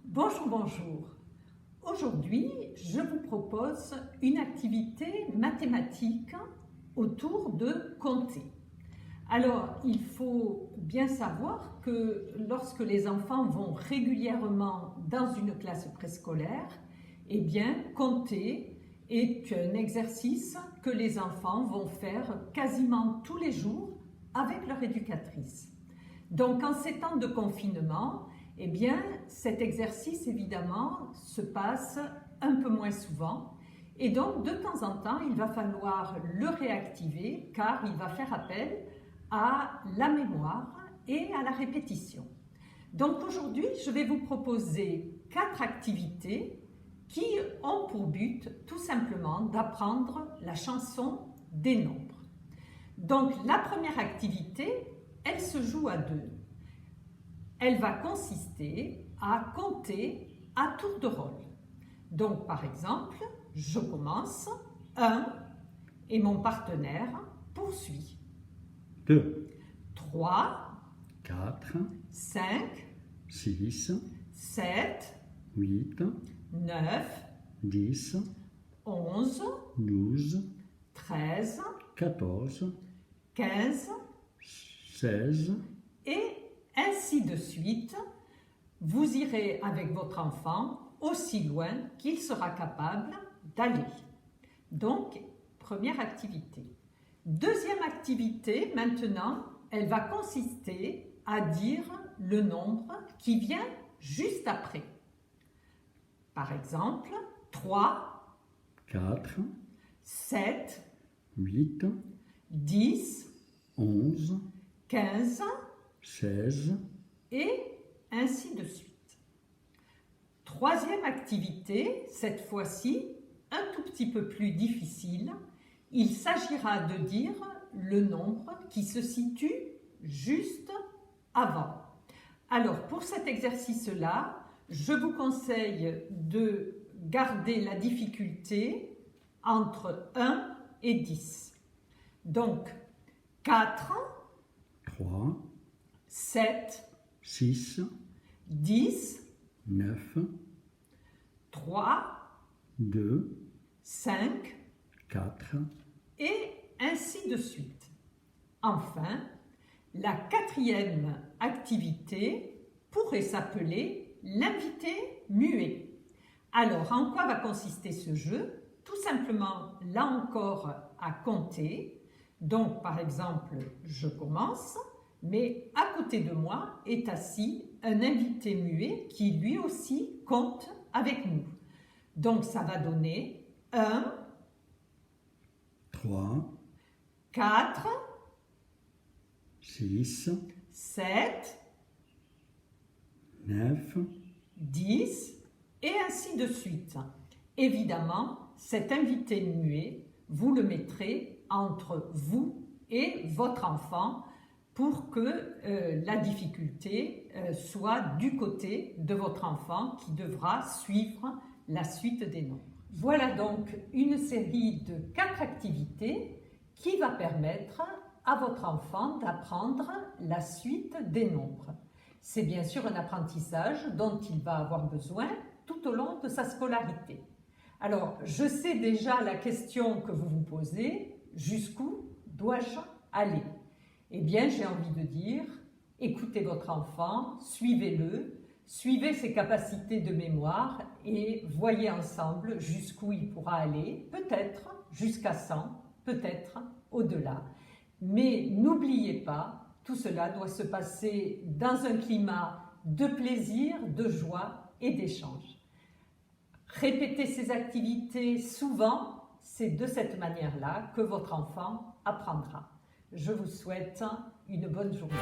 Bonjour, bonjour. Aujourd'hui, je vous propose une activité mathématique autour de compter. Alors, il faut bien savoir que lorsque les enfants vont régulièrement dans une classe préscolaire, eh bien, compter est un exercice que les enfants vont faire quasiment tous les jours avec leur éducatrice. Donc, en ces temps de confinement, eh bien, cet exercice, évidemment, se passe un peu moins souvent. Et donc, de temps en temps, il va falloir le réactiver car il va faire appel à la mémoire et à la répétition. Donc, aujourd'hui, je vais vous proposer 4 activités qui ont pour but, tout simplement, d'apprendre la chanson des nombres. Donc, la première activité, elle se joue à 2. Elle va consister à compter à tour de rôle. Donc, par exemple, je commence 1 et mon partenaire poursuit. 2, 3, 4, 5, 6, 7, 8, 9, 10, 11, 12, 13, 14, 15 16, et ainsi de suite. Vous irez avec votre enfant aussi loin qu'il sera capable d'aller. Donc, première activité. Deuxième activité, maintenant, elle va consister à dire le nombre qui vient juste après. Par exemple, 3, 4, 7, 8, 10, 11, 15 16, et ainsi de suite. Troisième activité, cette fois-ci un tout petit peu plus difficile, il s'agira de dire le nombre qui se situe juste avant. Alors pour cet exercice-là, je vous conseille de garder la difficulté entre 1 et 10. Donc 4, 3, 7, 6, 10, 9, 3, 2, 5 4, et ainsi de suite. Enfin, la quatrième activité pourrait s'appeler l'invité muet. Alors, en quoi va consister ce jeu? Tout simplement, là encore, à compter. Donc, par exemple, je commence, mais à côté de moi est assis un invité muet qui lui aussi compte avec nous. Donc, ça va donner 1, 3, 4, 6, 7, 9, 10 et ainsi de suite. Évidemment, cet invité muet, vous le mettrez entre vous et votre enfant pour que la difficulté soit du côté de votre enfant qui devra suivre la suite des nombres. Voilà donc une série de 4 activités qui va permettre à votre enfant d'apprendre la suite des nombres. C'est bien sûr un apprentissage dont il va avoir besoin tout au long de sa scolarité. Alors, je sais déjà la question que vous vous posez, jusqu'où dois-je aller? Eh bien, j'ai envie de dire, écoutez votre enfant, suivez-le, suivez ses capacités de mémoire et voyez ensemble jusqu'où il pourra aller, peut-être jusqu'à 100, peut-être au-delà. Mais n'oubliez pas, tout cela doit se passer dans un climat de plaisir, de joie et d'échange. Répétez ces activités souvent, c'est de cette manière-là que votre enfant apprendra. Je vous souhaite une bonne journée.